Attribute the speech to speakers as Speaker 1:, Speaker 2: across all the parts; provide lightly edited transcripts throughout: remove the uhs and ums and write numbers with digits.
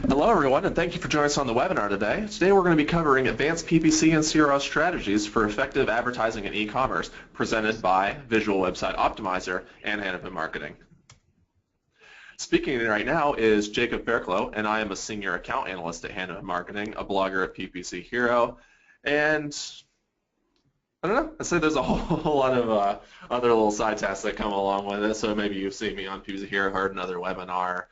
Speaker 1: Hello everyone, and thank you for joining us on the webinar today. Today we're going to be covering advanced PPC and CRO strategies for effective advertising in e-commerce, presented by Visual Website Optimizer and Hannafin Marketing. Speaking right now is Jacob Fairclough, and I am a senior account analyst at Hannafin Marketing, a blogger at PPC Hero, and I don't know, I'd say there's a whole lot of other little side tasks that come along with it, so maybe you've seen me on PPC Hero, heard another webinar,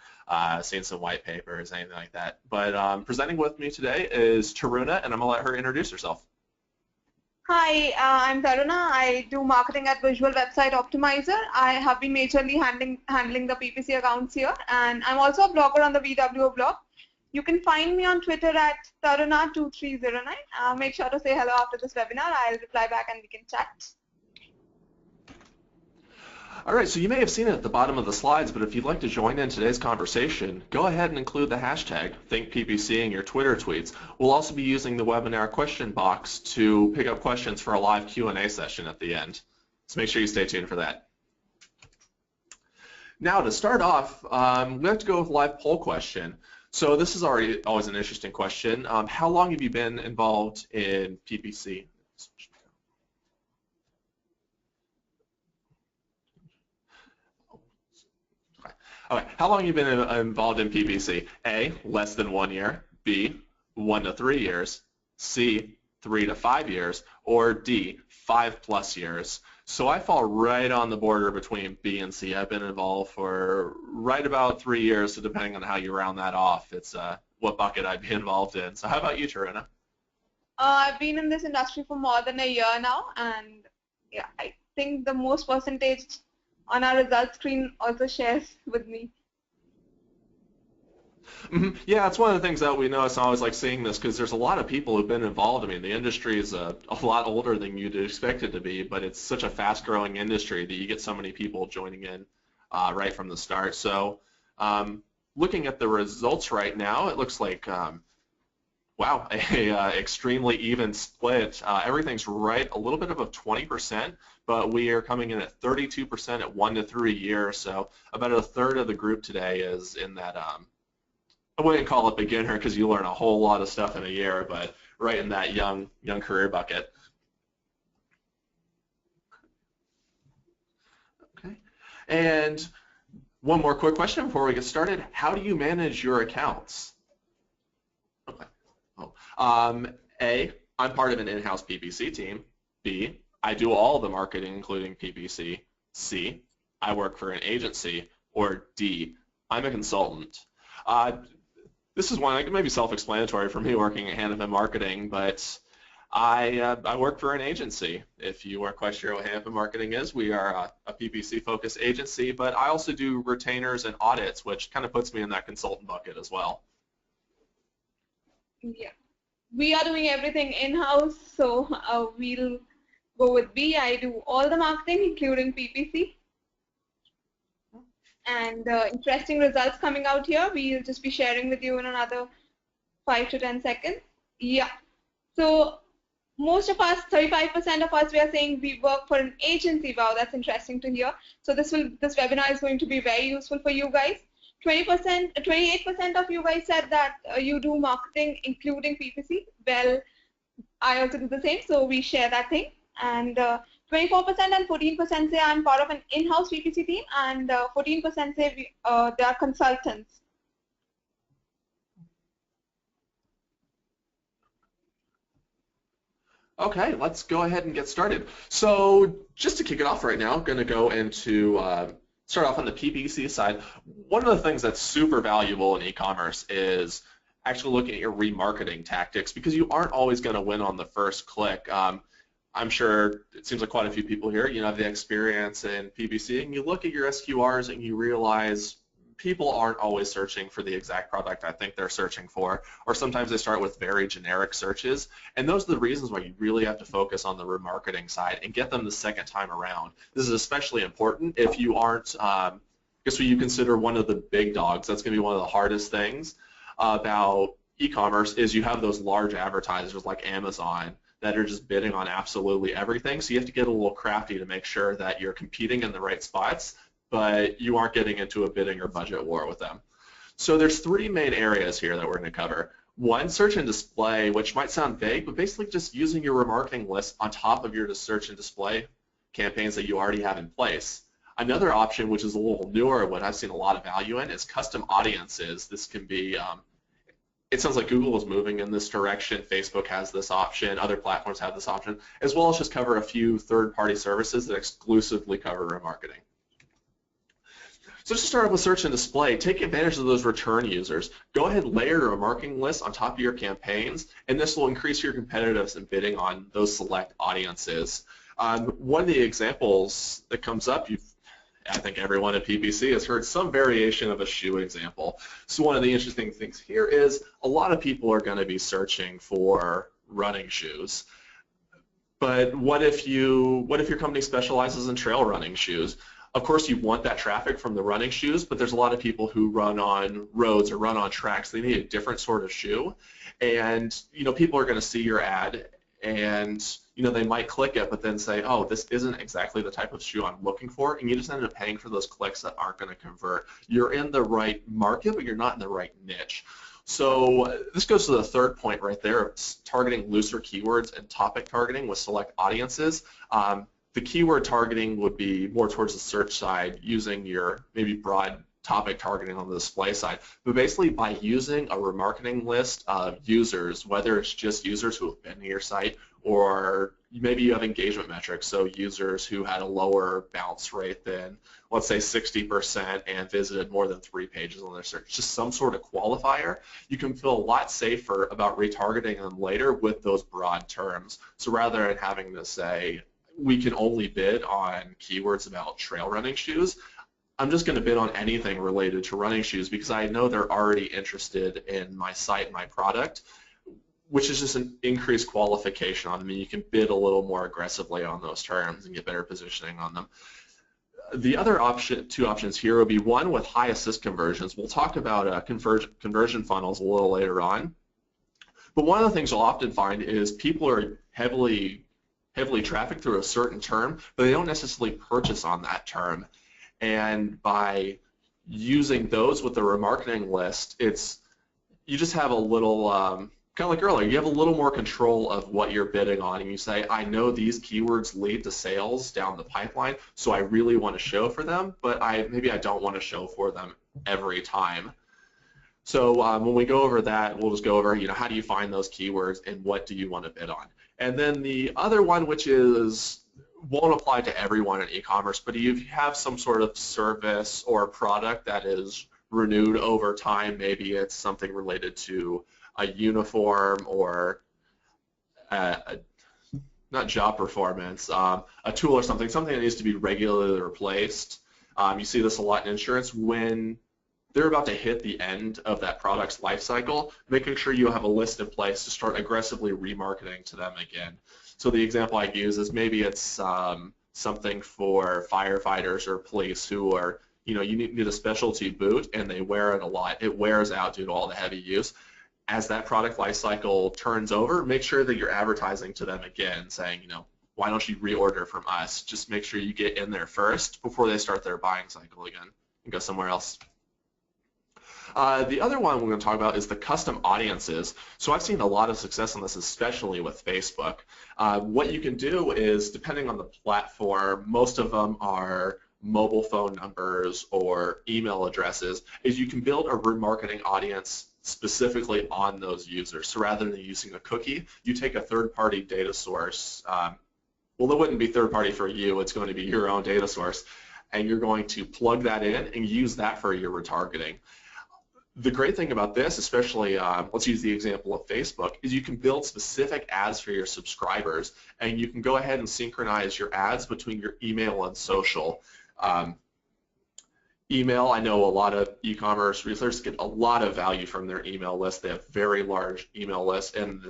Speaker 1: seen some white papers, anything like that. But presenting with me today is Taruna, and I'm going to let her introduce herself.
Speaker 2: Hi, I'm Taruna. I do marketing at Visual Website Optimizer. I have been majorly handling the PPC accounts here, and I'm also a blogger on the VWO blog. You can find me on Twitter at Taruna2309. Make sure to say hello after this webinar. I'll reply back and we can chat.
Speaker 1: All right, so you may have seen it at the bottom of the slides, but if you'd like to join in today's conversation, go ahead and include the hashtag ThinkPPC in your Twitter tweets. We'll also be using the webinar question box to pick up questions for a live Q&A session at the end. So make sure you stay tuned for that. Now, to start off, we have to go with a live poll question. So this is always an interesting question. How long have you been involved in PPC? Okay. How long have you been involved in PPC? A, less than 1 year. B, 1 to 3 years. C, 3 to 5 years. Or D, 5+ years. So I fall right on the border between B and C. I've been involved for right about 3 years, so depending on how you round that off, it's what bucket I'd be involved in. So how about you, Taruna?
Speaker 2: I've been in this industry for more than a year now, and yeah, I think the most percentage on our results screen also shares with me.
Speaker 1: Yeah, it's one of the things that we notice. I always like seeing this because there's a lot of people who've been involved. I mean, the industry is a lot older than you'd expect it to be, but it's such a fast-growing industry that you get so many people joining in right from the start. So looking at the results right now, it looks like, wow, a extremely even split. Everything's right a little bit above 20%, but we are coming in at 32% at 1 to 3 years. So about a third of the group today is in that, I wouldn't call it beginner because you learn a whole lot of stuff in a year, but right in that young career bucket. Okay. And one more quick question before we get started. How do you manage your accounts? Okay. A, I'm part of an in-house PPC team. B, I do all the marketing, including PPC. C, I work for an agency. Or D, I'm a consultant. This is one that may be self-explanatory for me working at Hannafin Marketing, but I work for an agency. If you aren't quite sure what Hannafin Marketing is, we are a PPC-focused agency, but I also do retainers and audits, which kind of puts me in that consultant bucket as well.
Speaker 2: Yeah, we are doing everything in-house, so we'll go with B. I do all the marketing, including PPC. And interesting results coming out here. We'll just be sharing with you in another 5 to 10 seconds. Yeah. So most of us, 35% of us, we are saying we work for an agency. Wow, that's interesting to hear. So this webinar is going to be very useful for you guys. 28% of you guys said that you do marketing, including PPC. Well, I also do the same, so we share that thing. And 24% and 14% say I'm part of an in-house PPC team, and 14% say they are consultants.
Speaker 1: Okay, let's go ahead and get started. So just to kick it off right now, I'm going to go into start off on the PPC side, one of the things that's super valuable in e-commerce is actually looking at your remarketing tactics, because you aren't always going to win on the first click. I'm sure it seems like quite a few people here, you know, have the experience in PPC, and you look at your SQRs and you realize people aren't always searching for the exact product I think they're searching for, or sometimes they start with very generic searches, and those are the reasons why you really have to focus on the remarketing side and get them the second time around. This is especially important if you aren't, I guess what you consider one of the big dogs. That's going to be one of the hardest things about e-commerce is you have those large advertisers like Amazon that are just bidding on absolutely everything. So you have to get a little crafty to make sure that you're competing in the right spots, but you aren't getting into a bidding or budget war with them. So there's three main areas here that we're going to cover. One, search and display, which might sound vague, but basically just using your remarketing list on top of your search and display campaigns that you already have in place. Another option, which is a little newer, what I've seen a lot of value in, is custom audiences. This can be it sounds like Google is moving in this direction. Facebook has this option. Other platforms have this option, as well as just cover a few third-party services that exclusively cover remarketing. So just to start off with search and display, take advantage of those return users. Go ahead and layer your remarketing list on top of your campaigns, and this will increase your competitiveness in bidding on those select audiences. One of the examples that comes up, I think everyone at PPC has heard some variation of a shoe example. So one of the interesting things here is a lot of people are going to be searching for running shoes. But what if your company specializes in trail running shoes? Of course, you want that traffic from the running shoes, but there's a lot of people who run on roads or run on tracks. They need a different sort of shoe, and people are going to see your ad, and they might click it, but then say, oh, this isn't exactly the type of shoe I'm looking for, and you just end up paying for those clicks that aren't going to convert. You're in the right market, but you're not in the right niche. So this goes to the third point right there, it's targeting looser keywords and topic targeting with select audiences. The keyword targeting would be more towards the search side, using your maybe broad topic targeting on the display side. But basically, by using a remarketing list of users, whether it's just users who have been to your site, or maybe you have engagement metrics, so users who had a lower bounce rate than, let's say, 60% and visited more than 3 pages on their search, just some sort of qualifier, you can feel a lot safer about retargeting them later with those broad terms. So rather than having to say, we can only bid on keywords about trail running shoes, I'm just going to bid on anything related to running shoes because I know they're already interested in my site, my product, which is just an increased qualification on them, and you can bid a little more aggressively on those terms and get better positioning on them. The other two options here would be one with high assist conversions. We'll talk about conversion funnels a little later on. But one of the things you'll often find is people are heavily trafficked through a certain term, but they don't necessarily purchase on that term. And by using those with the remarketing list, you just have a little, kind of like earlier, you have a little more control of what you're bidding on, and you say, I know these keywords lead to sales down the pipeline, so I really want to show for them, but maybe I don't want to show for them every time. So when we go over that, we'll just go over, how do you find those keywords and what do you want to bid on? And then the other one, which won't apply to everyone in e-commerce, but if you have some sort of service or product that is renewed over time, maybe it's something related to a uniform or not job performance, a tool or something that needs to be regularly replaced. You see this a lot in insurance when they're about to hit the end of that product's life cycle, making sure you have a list in place to start aggressively remarketing to them again. So the example I use is maybe it's something for firefighters or police who are, you need a specialty boot and they wear it a lot. It wears out due to all the heavy use. As that product life cycle turns over, make sure that you're advertising to them again, saying, why don't you reorder from us? Just make sure you get in there first before they start their buying cycle again and go somewhere else. The other one we're going to talk about is the custom audiences. So I've seen a lot of success on this, especially with Facebook. What you can do is, depending on the platform, most of them are mobile phone numbers or email addresses, is you can build a remarketing audience specifically on those users. So rather than using a cookie, you take a third-party data source. Well, it wouldn't be third-party for you. It's going to be your own data source. and you're going to plug that in and use that for your retargeting. The great thing about this, especially, let's use the example of Facebook, is you can build specific ads for your subscribers, and you can go ahead and synchronize your ads between your email and social. Email, I know a lot of e-commerce resellers get a lot of value from their email list. They have very large email lists, and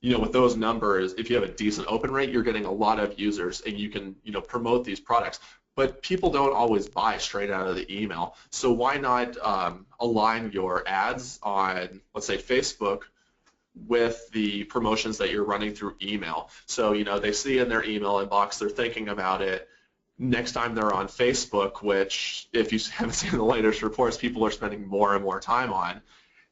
Speaker 1: with those numbers, if you have a decent open rate, you're getting a lot of users, and you can promote these products. But people don't always buy straight out of the email, so why not align your ads on, let's say, Facebook with the promotions that you're running through email? So they see in their email inbox, they're thinking about it. Next time they're on Facebook, which if you haven't seen the latest reports, people are spending more and more time on,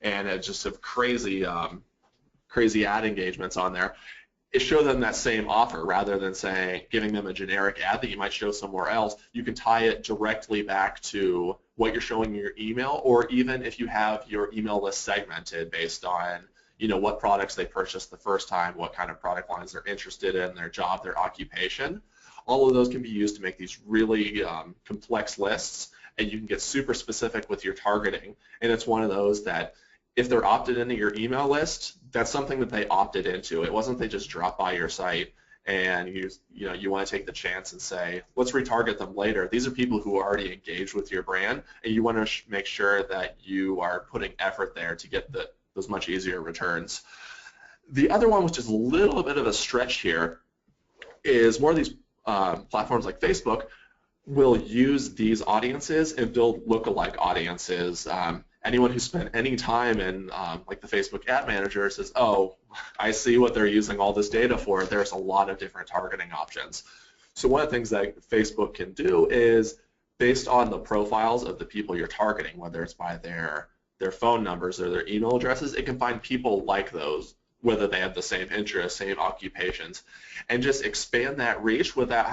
Speaker 1: and it just have crazy ad engagements on there. It shows them that same offer rather than giving them a generic ad that you might show somewhere else. You can tie it directly back to what you're showing in your email, or even if you have your email list segmented based on what products they purchased the first time, what kind of product lines they're interested in, their job, their occupation. All of those can be used to make these really complex lists, and you can get super specific with your targeting. And it's one of those that if they're opted into your email list, that's something that they opted into. It wasn't they just dropped by your site and you want to take the chance and say, let's retarget them later. These are people who are already engaged with your brand, and you want to make sure that you are putting effort there to get those much easier returns. The other one, which is a little bit of a stretch here, is more of these platforms like Facebook will use these audiences and build lookalike audiences. Anyone who spent any time in like the Facebook Ad Manager says, oh, I see what they're using all this data for. There's a lot of different targeting options. So one of the things that Facebook can do is, based on the profiles of the people you're targeting, whether it's by their phone numbers or their email addresses, it can find people like those, whether they have the same interests, same occupations, and just expand that reach without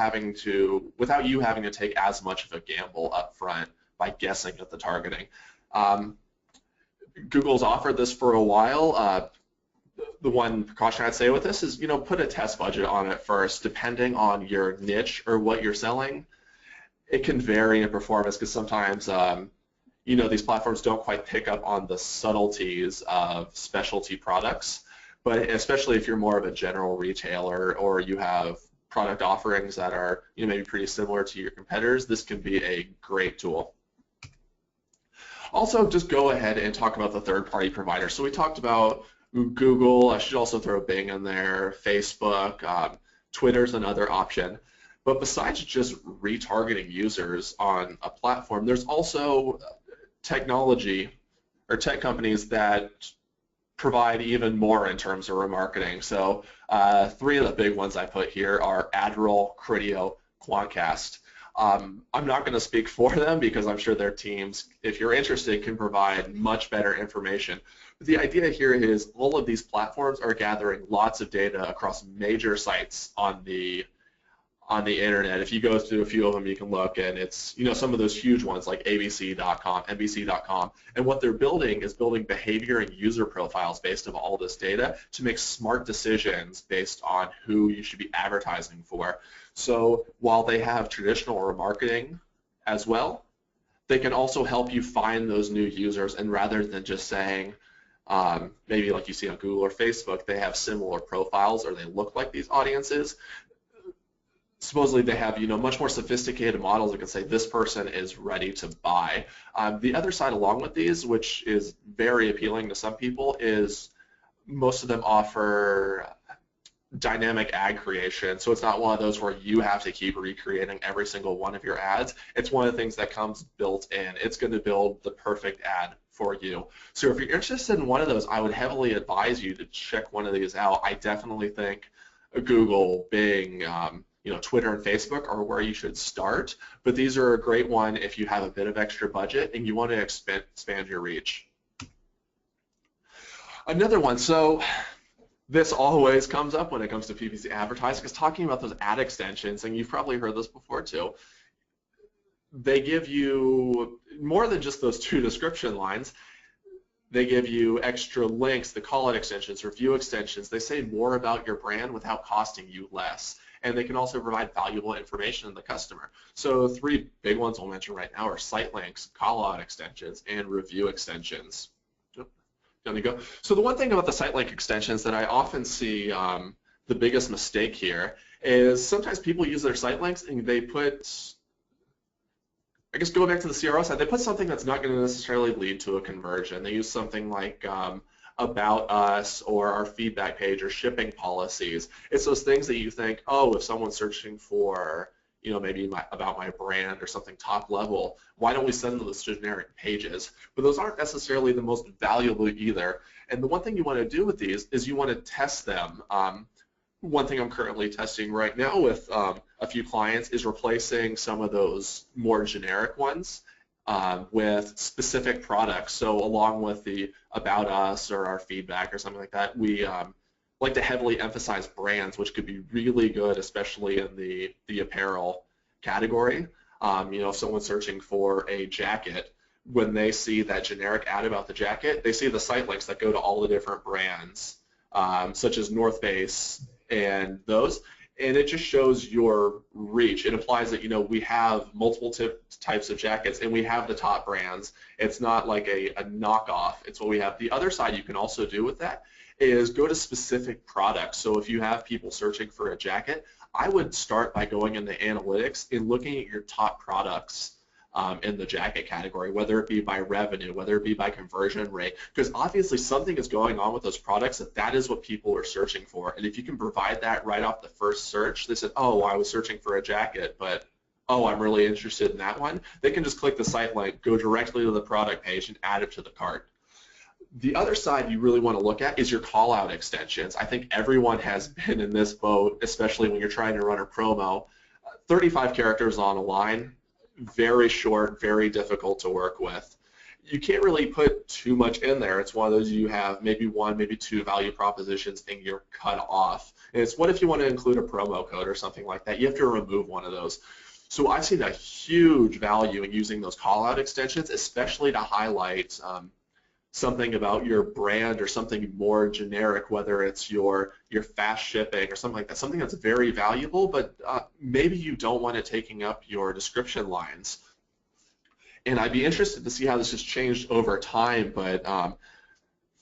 Speaker 1: you having to take as much of a gamble up front by guessing at the targeting. Google's offered this for a while. The one precaution I'd say with this is, put a test budget on it first. Depending on your niche or what you're selling, it can vary in performance, because sometimes these platforms don't quite pick up on the subtleties of specialty products. But especially if you're more of a general retailer, or you have product offerings that are maybe pretty similar to your competitors, this can be a great tool. Also, just go ahead and talk about the third-party providers. So we talked about Google. I should also throw Bing in there, Facebook, Twitter's another option. But besides just retargeting users on a platform, there's also technology or tech companies that provide even more in terms of remarketing. So three of the big ones I put here are Adroll, Criteo, Quantcast. I'm not going to speak for them because I'm sure their teams, if you're interested, can provide much better information. But the idea here is all of these platforms are gathering lots of data across major sites on the internet. If you go through a few of them, you can look, and it's some of those huge ones like ABC.com, NBC.com, and what they're building is building behavior and user profiles based on all this data to make smart decisions based on who you should be advertising for. So while they have traditional remarketing as well, they can also help you find those new users, and rather than just saying maybe like you see on Google or Facebook, they have similar profiles or they look like these audiences. Supposedly they have much more sophisticated models that can say this person is ready to buy. The other side along with these, which is very appealing to some people, is most of them offer dynamic ad creation. So it's not one of those where you have to keep recreating every single one of your ads. It's one of the things that comes built in. It's going to build the perfect ad for you. So if you're interested in one of those, I would heavily advise you to check one of these out. I definitely think Google, Bing, Twitter and Facebook are where you should start, but these are a great one if you have a bit of extra budget and you want to expand your reach. Another one, so this always comes up when it comes to PPC advertising, is talking about those ad extensions, and you've probably heard this before too. They give you more than just those two description lines. They give you extra links, the call-out extensions, review extensions. They say more about your brand without costing you less. and they can also provide valuable information to the customer. So 3 big ones I'll mention right now are site links, call-out extensions, and review extensions. There you go. So the one thing about the site link extensions that I often see the biggest mistake here is sometimes people use their site links and they put, I guess going back to the CRO side, they put something that's not going to necessarily lead to a conversion. They use something like about us or our feedback page or shipping policies. It's those things that you think, oh, if someone's searching for, you know, maybe about my brand or something top level, why don't we send them those generic pages? But those aren't necessarily the most valuable either. And the one thing you want to do with these is you want to test them. One thing I'm currently testing right now with a few clients is replacing some of those more generic ones with specific products. So along with the about us or our feedback or something like that, we like to heavily emphasize brands, which could be really good, especially in the apparel category. You know, if someone's searching for a jacket, when they see that generic ad about the jacket, they see the site links that go to all the different brands, such as North Face and those, and it just shows your reach. It implies that, you know, we have multiple types of jackets and we have the top brands. It's not like a knockoff. It's what we have. The other side you can also do with that is go to specific products. So if you have people searching for a jacket, I would start by going into analytics and looking at your top products in the jacket category, whether it be by revenue, whether it be by conversion rate, because obviously something is going on with those products that is what people are searching for. And if you can provide that right off the first search, they said, oh, I was searching for a jacket, but oh, I'm really interested in that one, they can just click the site link, go directly to the product page, and add it to the cart. The other side you really want to look at is your call-out extensions. I think everyone has been in this boat, especially when you're trying to run a promo. 35 characters on a line, very short, very difficult to work with. You can't really put too much in there. It's one of those you have maybe 1, maybe 2 value propositions and you're cut off. And it's what if you want to include a promo code or something like that? You have to remove one of those. So I've seen a huge value in using those call-out extensions, especially to highlight something about your brand or something more generic, whether it's your fast shipping or something like that, something that's very valuable, but maybe you don't want it taking up your description lines. And I'd be interested to see how this has changed over time, but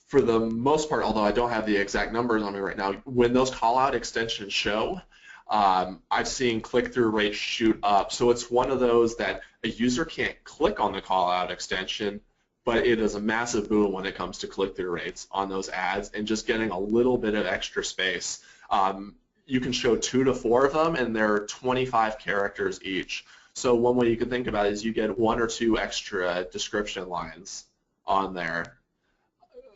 Speaker 1: for the most part, although I don't have the exact numbers on me right now, when those call-out extensions show, I've seen click-through rates shoot up. So it's one of those that a user can't click on the call-out extension, but it is a massive boom when it comes to click-through rates on those ads and just getting a little bit of extra space. You can show 2 to 4 of them, and they're 25 characters each. So one way you can think about it is you get 1 or 2 extra description lines on there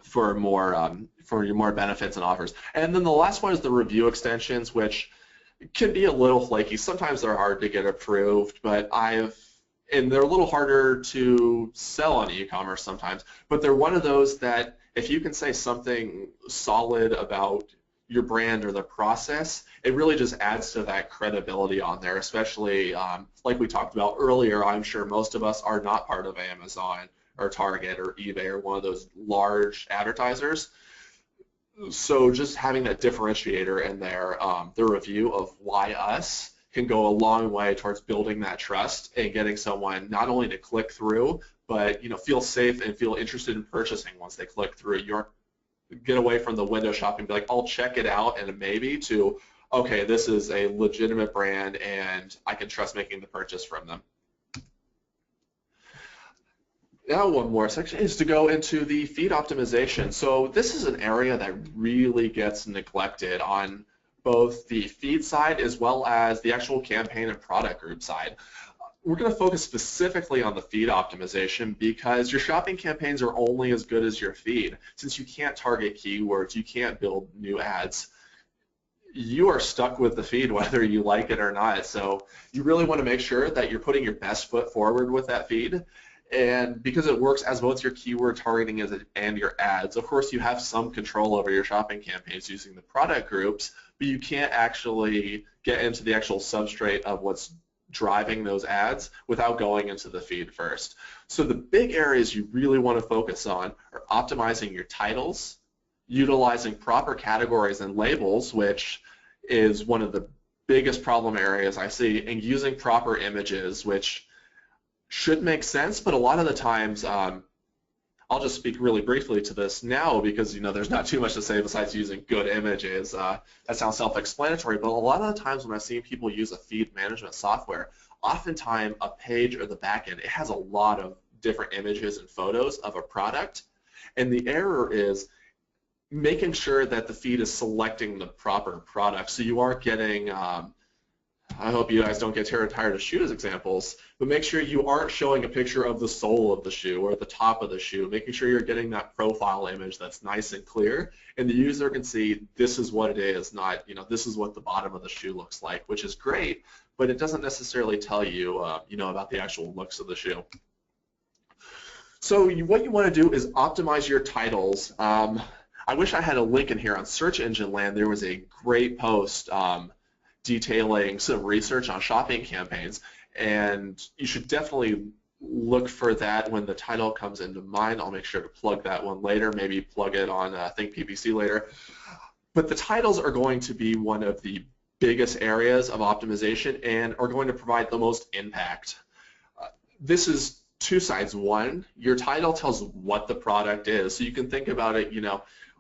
Speaker 1: for your more benefits and offers. And then the last one is the review extensions, which can be a little flaky. Sometimes they're hard to get approved, but and they're a little harder to sell on e-commerce sometimes, but they're one of those that if you can say something solid about your brand or the process, it really just adds to that credibility on there, especially like we talked about earlier. I'm sure most of us are not part of Amazon or Target or eBay or one of those large advertisers. So just having that differentiator in there, the review of why us, can go a long way towards building that trust and getting someone not only to click through, but feel safe and feel interested in purchasing once they click through. You get away from the window shopping, be like, I'll check it out and maybe, to, okay, this is a legitimate brand and I can trust making the purchase from them. Now one more section is to go into the feed optimization. So this is an area that really gets neglected on both the feed side as well as the actual campaign and product group side. We're going to focus specifically on the feed optimization because your shopping campaigns are only as good as your feed. Since you can't target keywords, you can't build new ads, you are stuck with the feed whether you like it or not. So you really want to make sure that you're putting your best foot forward with that feed. And because it works as both your keyword targeting and your ads, of course you have some control over your shopping campaigns using the product groups, but you can't actually get into the actual substrate of what's driving those ads without going into the feed first. So the big areas you really want to focus on are optimizing your titles, utilizing proper categories and labels, which is one of the biggest problem areas I see, and using proper images, which should make sense, but a lot of the times, I'll just speak really briefly to this now because there's not too much to say besides using good images. That sounds self-explanatory, but a lot of the times when I've seen people use a feed management software, oftentimes a page or the backend, it has a lot of different images and photos of a product, and the error is making sure that the feed is selecting the proper product. So you aren't getting, I hope you guys don't get tired of shoe as examples, but make sure you aren't showing a picture of the sole of the shoe or the top of the shoe, making sure you're getting that profile image that's nice and clear, and the user can see this is what it is, not, this is what the bottom of the shoe looks like, which is great, but it doesn't necessarily tell you, about the actual looks of the shoe. So what you want to do is optimize your titles. I wish I had a link in here on Search Engine Land. There was a great post detailing some research on shopping campaigns, and you should definitely look for that when the title comes into mind. I'll make sure to plug that one later, maybe plug it on Think PPC later. But the titles are going to be one of the biggest areas of optimization and are going to provide the most impact. This is two sides. One, your title tells what the product is, so you can think about it,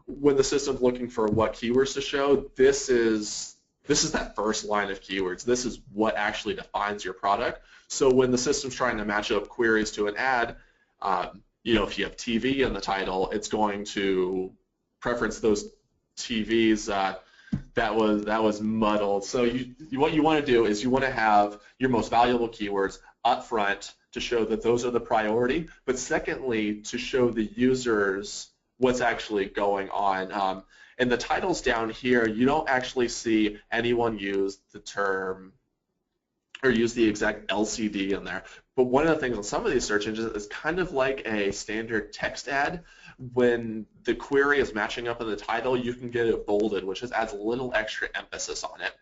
Speaker 1: when the system's looking for what keywords to show, this is that first line of keywords. This is what actually defines your product. So when the system's trying to match up queries to an ad, if you have TV in the title, it's going to preference those TVs that was muddled. So what you want to do is you want to have your most valuable keywords up front to show that those are the priority, but secondly, to show the users what's actually going on. And the titles down here, you don't actually see anyone use the term or use the exact LCD in there. But one of the things on some of these search engines is kind of like a standard text ad. When the query is matching up in the title, you can get it bolded, which just adds a little extra emphasis on it.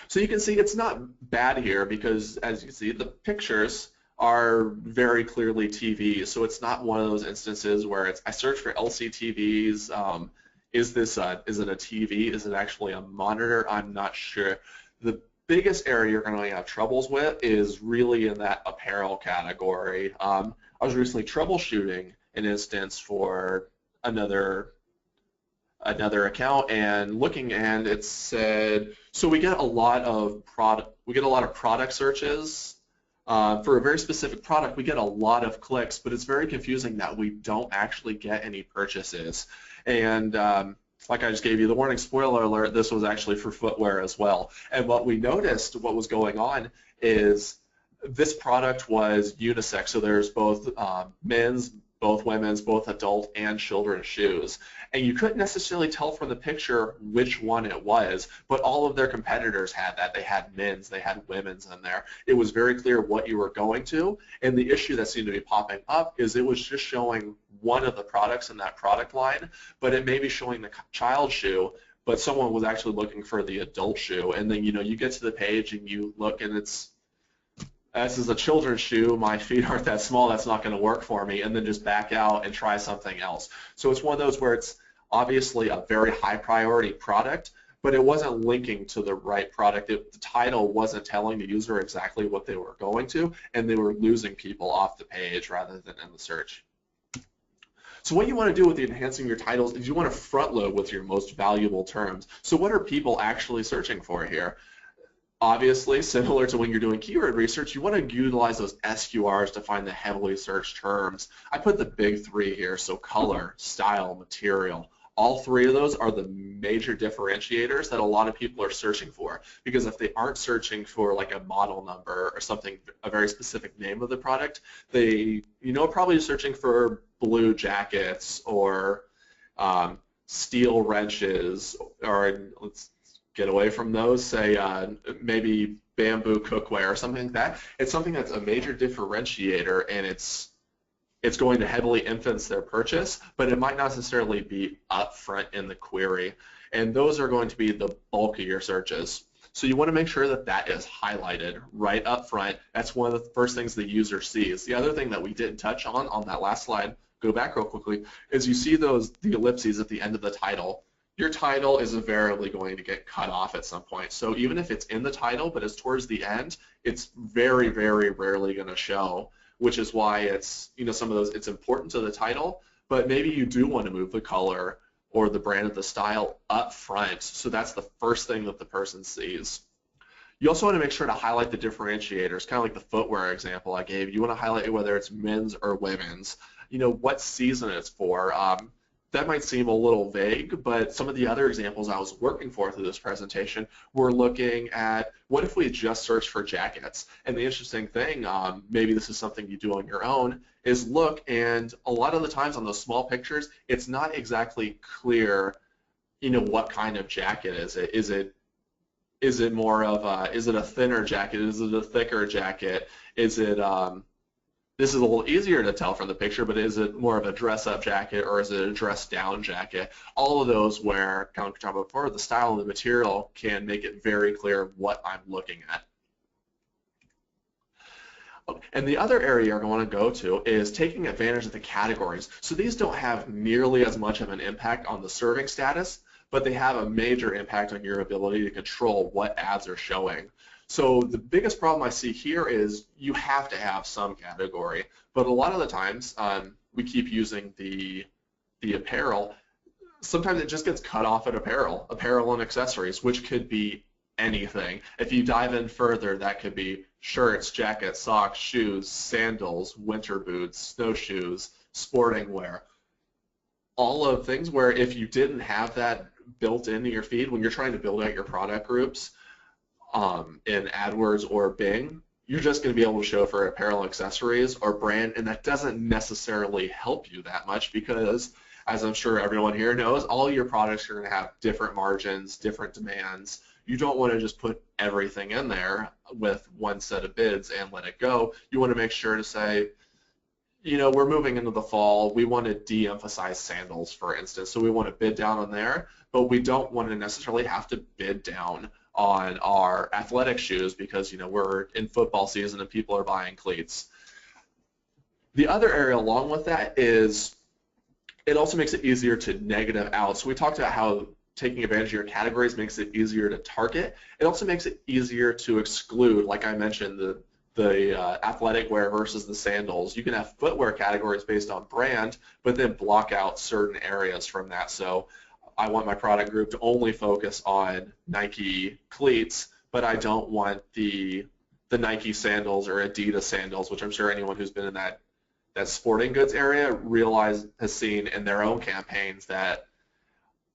Speaker 1: So you can see it's not bad here because, as you can see, the pictures are very clearly TVs. So it's not one of those instances where I search for LCTVs. Is it a TV? Is it actually a monitor? I'm not sure. The biggest area you're going to have troubles with is really in that apparel category. I was recently troubleshooting an instance for another account and looking, and it said, so we get a lot of product searches for a very specific product. We get a lot of clicks, but it's very confusing that we don't actually get any purchases. And like I just gave you the warning, spoiler alert, this was actually for footwear as well. And what we noticed, what was going on, is this product was unisex, so there's both men's, both women's, both adult and children's shoes. And you couldn't necessarily tell from the picture which one it was, but all of their competitors had that. They had men's, they had women's in there. It was very clear what you were going to, and the issue that seemed to be popping up is it was just showing one of the products in that product line, but it may be showing the child shoe, but someone was actually looking for the adult shoe. And then, you get to the page and you look and this is a children's shoe, my feet aren't that small, that's not going to work for me, and then just back out and try something else. So it's one of those where it's obviously a very high priority product, but it wasn't linking to the right product. The title wasn't telling the user exactly what they were going to, and they were losing people off the page rather than in the search. So what you want to do with enhancing your titles is you want to front load with your most valuable terms. So what are people actually searching for here? Obviously, similar to when you're doing keyword research, you want to utilize those SQRs to find the heavily searched terms. I put the big three here, so color, style, material. All three of those are the major differentiators that a lot of people are searching for, because if they aren't searching for like a model number or something, a very specific name of the product, they, probably searching for blue jackets or steel wrenches, or let's get away from those, say maybe bamboo cookware or something like that. It's something that's a major differentiator, and it's going to heavily influence their purchase, but it might not necessarily be up front in the query. And those are going to be the bulk of your searches. So you want to make sure that that is highlighted right up front. That's one of the first things the user sees. The other thing that we didn't touch on that last slide, go back real quickly, is you see the ellipses at the end of the title. your title is invariably going to get cut off at some point. So even if it's in the title, but it's towards the end, it's very, very rarely going to show, which is why it's, some of those, it's important to the title, but maybe you do want to move the color or the brand of the style up front, so that's the first thing that the person sees. You also want to make sure to highlight the differentiators, kind of like the footwear example I gave. You want to highlight whether it's men's or women's, what season it's for. That might seem a little vague, but some of the other examples I was working for through this presentation were looking at what if we just searched for jackets. And the interesting thing, maybe this is something you do on your own, is look, and a lot of the times on those small pictures, it's not exactly clear, what kind of jacket is it. Is it more of a, is it a thinner jacket? Is it a thicker jacket? Is it, this is a little easier to tell from the picture, but is it more of a dress-up jacket or is it a dress-down jacket? All of those where, kind of like we talked about before, the style and the material can make it very clear what I'm looking at. And the other area I want to go to is taking advantage of the categories. So these don't have nearly as much of an impact on the serving status, but they have a major impact on your ability to control what ads are showing. So the biggest problem I see here is you have to have some category, but a lot of the times we keep using the apparel. Sometimes it just gets cut off at apparel and accessories, which could be anything. If you dive in further, that could be shirts, jackets, socks, shoes, sandals, winter boots, snowshoes, sporting wear. All of things where if you didn't have that built into your feed when you're trying to build out your product groups, in AdWords or Bing, you're just going to be able to show for apparel, accessories, or brand, and that doesn't necessarily help you that much because, as I'm sure everyone here knows, all your products are going to have different margins, different demands. You don't want to just put everything in there with one set of bids and let it go. You want to make sure to say, we're moving into the fall. We want to de-emphasize sandals, for instance, so we want to bid down on there, but we don't want to necessarily have to bid down on our athletic shoes because we're in football season and people are buying cleats. The other area along with that is it also makes it easier to negative out. So we talked about how taking advantage of your categories makes it easier to target. It also makes it easier to exclude, like I mentioned, the athletic wear versus the sandals. You can have footwear categories based on brand, but then block out certain areas from that. So I want my product group to only focus on Nike cleats, but I don't want the Nike sandals or Adidas sandals, which I'm sure anyone who's been in that sporting goods area has seen in their own campaigns that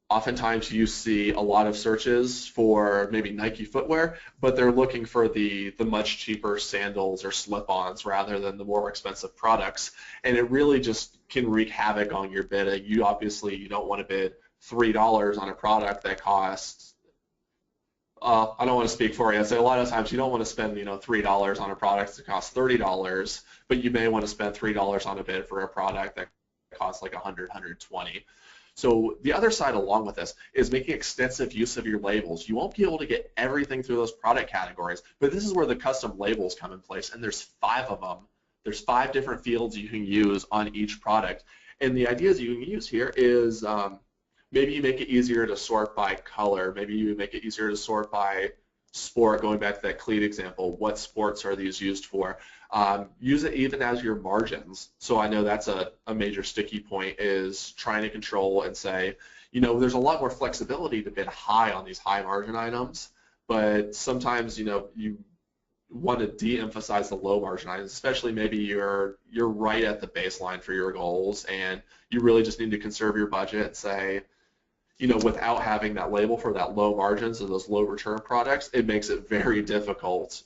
Speaker 1: oftentimes you see a lot of searches for maybe Nike footwear, but they're looking for the much cheaper sandals or slip-ons rather than the more expensive products, and it really just can wreak havoc on your bidding. You don't want to bid $3 on a product that costs, I don't want to speak for you. So a lot of times you don't want to spend $3 on a product that costs $30, but you may want to spend $3 on a bid for a product that costs like $100, $120. So the other side along with this is making extensive use of your labels. You won't be able to get everything through those product categories, but this is where the custom labels come in place, and there's 5 of them. There's 5 different fields you can use on each product, and the ideas you can use here is maybe you make it easier to sort by color. Maybe you make it easier to sort by sport, going back to that cleat example. What sports are these used for? Use it even as your margins. So I know that's a major sticky point, is trying to control and say, there's a lot more flexibility to bid high on these high margin items, but sometimes, you want to de-emphasize the low margin items, especially maybe you're right at the baseline for your goals and you really just need to conserve your budget and say, without having that label for that low margins and those low return products, it makes it very difficult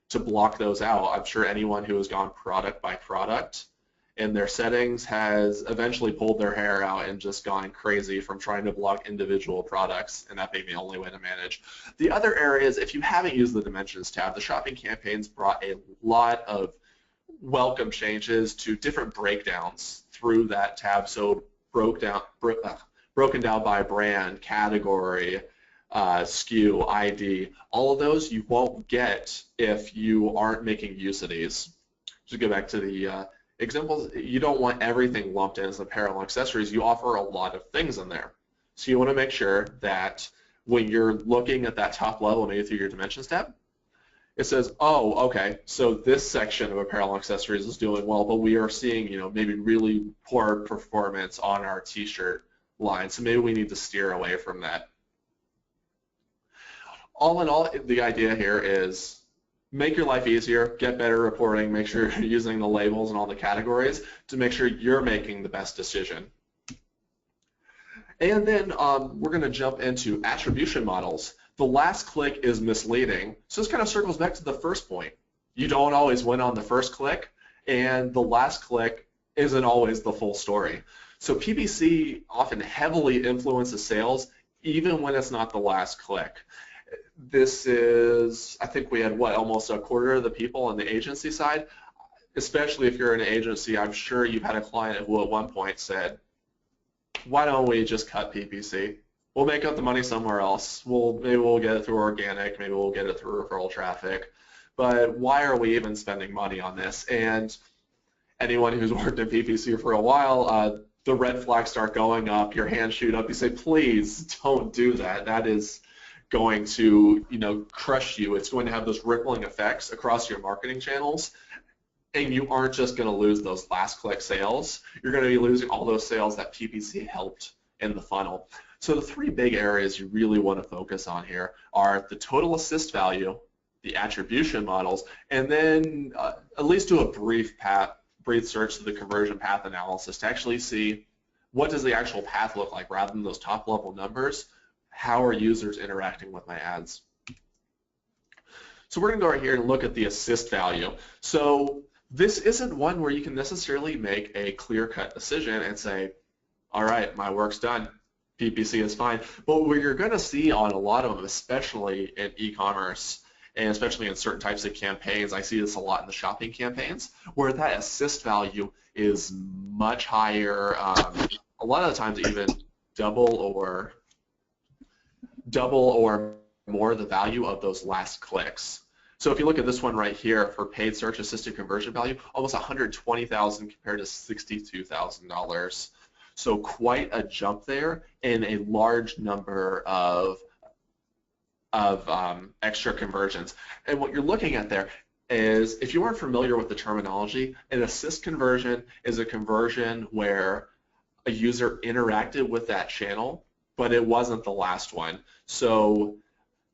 Speaker 1: to block those out. I'm sure anyone who has gone product by product in their settings has eventually pulled their hair out and just gone crazy from trying to block individual products, and that being the only way to manage. The other areas, if you haven't used the Dimensions tab, the shopping campaigns brought a lot of welcome changes to different breakdowns through that tab. So broken down by brand, category, SKU, ID, all of those you won't get if you aren't making use of these. To go back to the examples, you don't want everything lumped in as apparel and accessories. You offer a lot of things in there. So you want to make sure that when you're looking at that top level, maybe through your dimensions tab, it says, oh, okay, so this section of apparel and accessories is doing well, but we are seeing, maybe really poor performance on our t-shirt line, so maybe we need to steer away from that. All in all, the idea here is make your life easier, get better reporting, make sure you're using the labels and all the categories to make sure you're making the best decision. And then we're going to jump into attribution models. The last click is misleading. So this kind of circles back to the first point. You don't always win on the first click, and the last click isn't always the full story. So PPC often heavily influences sales, even when it's not the last click. This is, I think we had, almost a quarter of the people on the agency side. Especially if you're an agency, I'm sure you've had a client who at one point said, why don't we just cut PPC? We'll make up the money somewhere else. Maybe we'll get it through organic, maybe we'll get it through referral traffic. But why are we even spending money on this? And anyone who's worked in PPC for a while, the red flags start going up, your hands shoot up, you say, please don't do that. That is going to, crush you. It's going to have those rippling effects across your marketing channels. And you aren't just going to lose those last click sales. You're going to be losing all those sales that PPC helped in the funnel. So the three big areas you really want to focus on here are the total assist value, the attribution models, and then at least do a brief search of the conversion path analysis to actually see what does the actual path look like rather than those top level numbers. How are users interacting with my ads? So we're going to go right here and look at the assist value. So this isn't one where you can necessarily make a clear-cut decision and say, all right, my work's done. PPC is fine. But what you're going to see on a lot of them, especially in e-commerce, and especially in certain types of campaigns, I see this a lot in the shopping campaigns, where that assist value is much higher, a lot of the times even double or more the value of those last clicks. So if you look at this one right here for paid search assisted conversion value, almost $120,000 compared to $62,000. So quite a jump there in a large number of extra conversions. And what you're looking at there is, if you aren't familiar with the terminology, an assist conversion is a conversion where a user interacted with that channel, but it wasn't the last one. So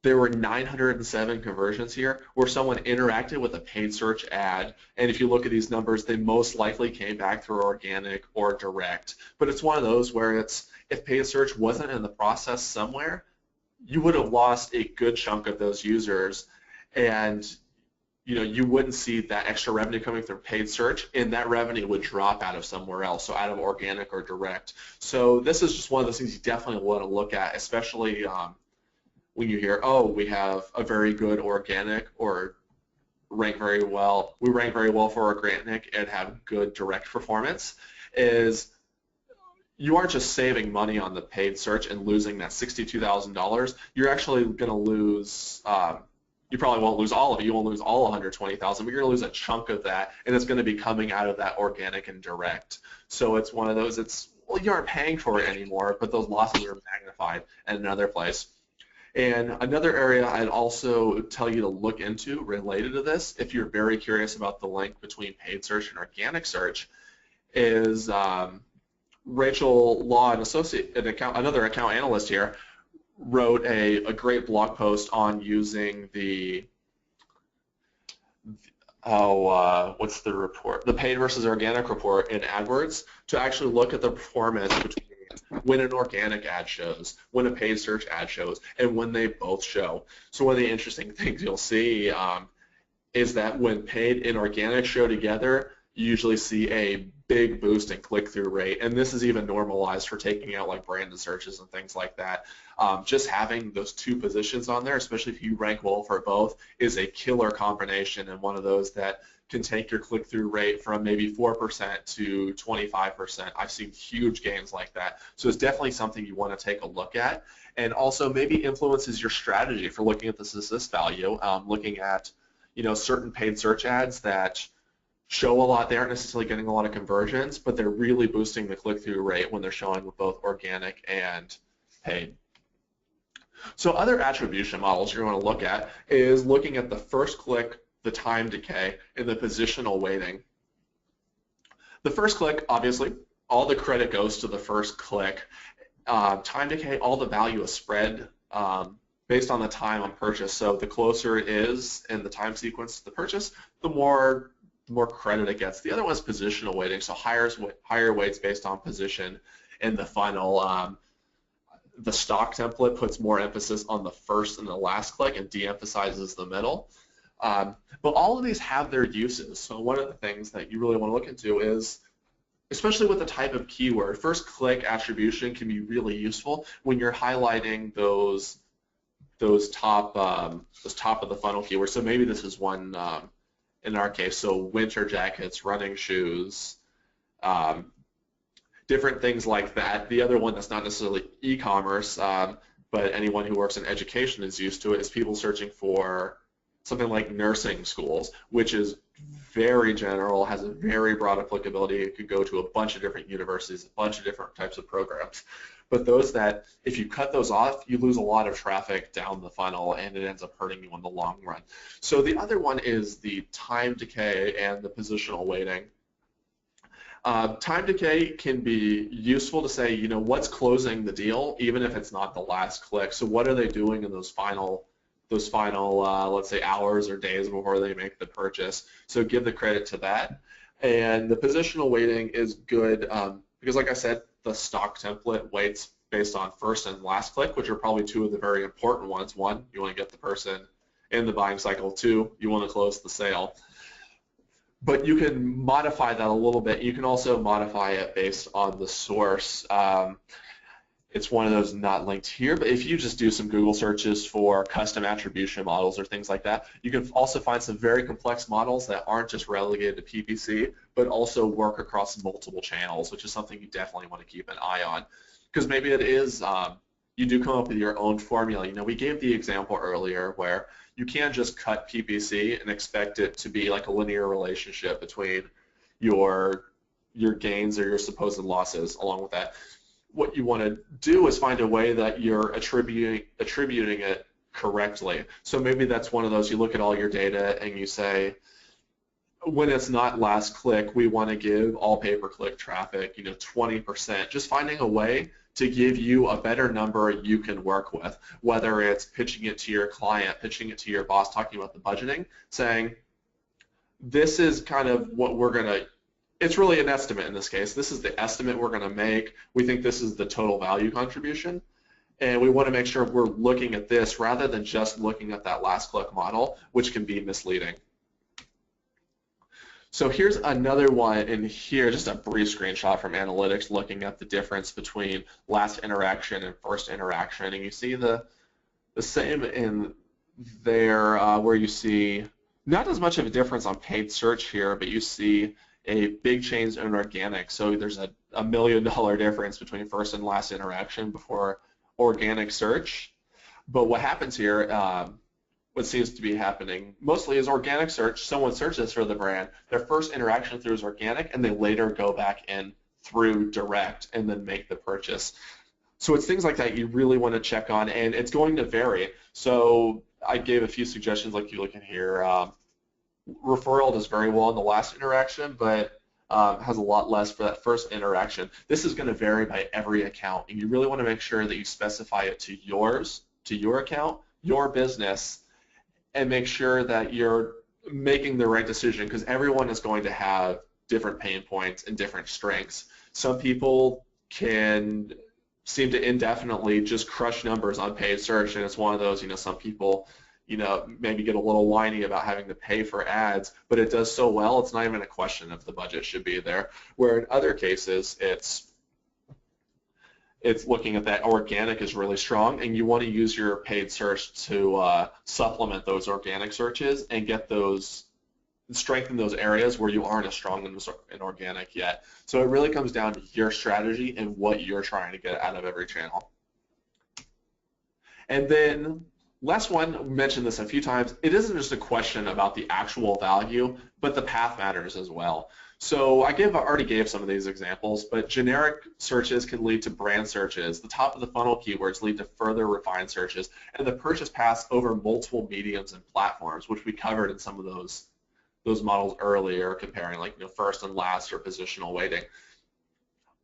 Speaker 1: there were 907 conversions here where someone interacted with a paid search ad, and if you look at these numbers, they most likely came back through organic or direct. But it's one of those where if paid search wasn't in the process somewhere, you would have lost a good chunk of those users, and you wouldn't see that extra revenue coming through paid search, and that revenue would drop out of somewhere else, so out of organic or direct. So this is just one of those things you definitely want to look at, especially when you hear, oh, we have a very good organic or we rank very well for organic and have good direct performance, is you aren't just saving money on the paid search and losing that $62,000. You're actually going to lose, you probably won't lose all of it. You won't lose all 120,000, but you're going to lose a chunk of that, and it's going to be coming out of that organic and direct. So it's one of those, well, you aren't paying for it anymore, but those losses are magnified in another place. And another area I'd also tell you to look into related to this, if you're very curious about the link between paid search and organic search, is Rachel Law, another account analyst here, wrote a great blog post on using what's the report? The paid versus organic report in AdWords to actually look at the performance between when an organic ad shows, when a paid search ad shows, and when they both show. So one of the interesting things you'll see is that when paid and organic show together, you usually see a big boost in click-through rate, and this is even normalized for taking out like branded searches and things like that. Just having those two positions on there, especially if you rank well for both, is a killer combination, and one of those that can take your click-through rate from maybe 4% to 25%. I've seen huge gains like that. So it's definitely something you want to take a look at, and also maybe influences your strategy for looking at this assist value, looking at certain paid search ads that show a lot. They aren't necessarily getting a lot of conversions, but they're really boosting the click-through rate when they're showing with both organic and paid. So other attribution models you're going to look at is looking at the first click, the time decay, and the positional weighting. The first click, obviously, all the credit goes to the first click. Time decay, all the value is spread based on the time on purchase. So the closer it is in the time sequence to the purchase, the more credit it gets. The other one is positional weighting, so higher weights based on position in the funnel. The stock template puts more emphasis on the first and the last click and de-emphasizes the middle. But all of these have their uses. So one of the things that you really want to look into is, especially with the type of keyword, first click attribution can be really useful when you're highlighting those top of the funnel keywords. So maybe this is one in our case. So winter jackets, running shoes, different things like that. The other one that's not necessarily e-commerce, but anyone who works in education is used to it, is people searching for something like nursing schools, which is very general, has a very broad applicability. It could go to a bunch of different universities, a bunch of different types of programs. But those that, if you cut those off, you lose a lot of traffic down the funnel, and it ends up hurting you in the long run. So the other one is the time decay and the positional weighting. Time decay can be useful to say, you know, what's closing the deal, even if it's not the last click. So what are they doing in those final let's say hours or days before they make the purchase? So give the credit to that. And the positional weighting is good because, like I said, the stock template weights based on first and last click, which are probably two of the very important ones. One, you want to get the person in the buying cycle. Two, you want to close the sale. But you can modify that a little bit. You can also modify it based on the source. It's one of those not linked here, but if you just do some Google searches for custom attribution models or things like that, you can also find some very complex models that aren't just relegated to PPC, but also work across multiple channels, which is something you definitely want to keep an eye on. Because maybe it is, you do come up with your own formula. You know, we gave the example earlier where you can't just cut PPC and expect it to be like a linear relationship between your gains or your supposed losses along with that. What you want to do is find a way that you're attributing it correctly. So maybe that's one of those, you look at all your data and you say, when it's not last click, we want to give all pay-per-click traffic, you know, 20%. Just finding a way to give you a better number you can work with, whether it's pitching it to your client, pitching it to your boss, talking about the budgeting, saying, this is kind of what we're going to, it's really an estimate in this case. This is the estimate we're going to make. We think this is the total value contribution, and we want to make sure we're looking at this rather than just looking at that last click model, which can be misleading. So here's another one in here, just a brief screenshot from analytics looking at the difference between last interaction and first interaction. And you see the same in there where you see not as much of a difference on paid search here, but you see a big change in organic. So there's a $1 million difference between first and last interaction before organic search. But what happens here, what seems to be happening mostly is organic search. Someone searches for the brand, their first interaction through is organic, and they later go back in through direct and then make the purchase. So it's things like that you really want to check on, and it's going to vary. So I gave a few suggestions like you look at here. Referral does very well in the last interaction, but has a lot less for that first interaction. This is going to vary by every account, and you really want to make sure that you specify it to yours, to your account, your business, and make sure that you're making the right decision, because everyone is going to have different pain points and different strengths. Some people can seem to indefinitely just crush numbers on paid search, and it's one of those, you know, some people, you know, maybe get a little whiny about having to pay for ads, but it does so well, it's not even a question if the budget should be there. Where in other cases, it's looking at that organic is really strong, and you want to use your paid search to supplement those organic searches and get those, strengthen those areas where you aren't as strong in organic yet. So it really comes down to your strategy and what you're trying to get out of every channel. And then Last one, we mentioned this a few times, it isn't just a question about the actual value, but the path matters as well. So I already gave some of these examples, but generic searches can lead to brand searches. The top of the funnel keywords lead to further refined searches, and the purchase paths over multiple mediums and platforms, which we covered in some of those models earlier, comparing like first and last or positional weighting.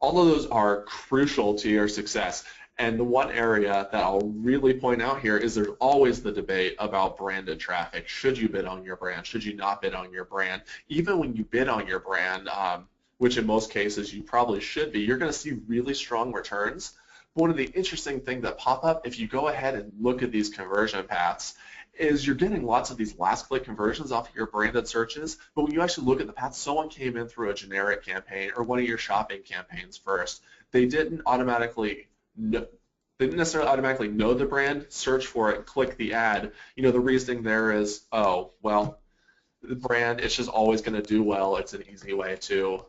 Speaker 1: All of those are crucial to your success. And the one area that I'll really point out here is there's always the debate about branded traffic. Should you bid on your brand? Should you not bid on your brand? Even when you bid on your brand, which in most cases you probably should be, you're going to see really strong returns. One of the interesting things that pop up if you go ahead and look at these conversion paths is you're getting lots of these last click conversions off of your branded searches, but when you actually look at the path, someone came in through a generic campaign or one of your shopping campaigns first. They didn't necessarily automatically know the brand, search for it, click the ad. The reasoning there is, oh, well, the brand, it's just always going to do well. It's an easy way to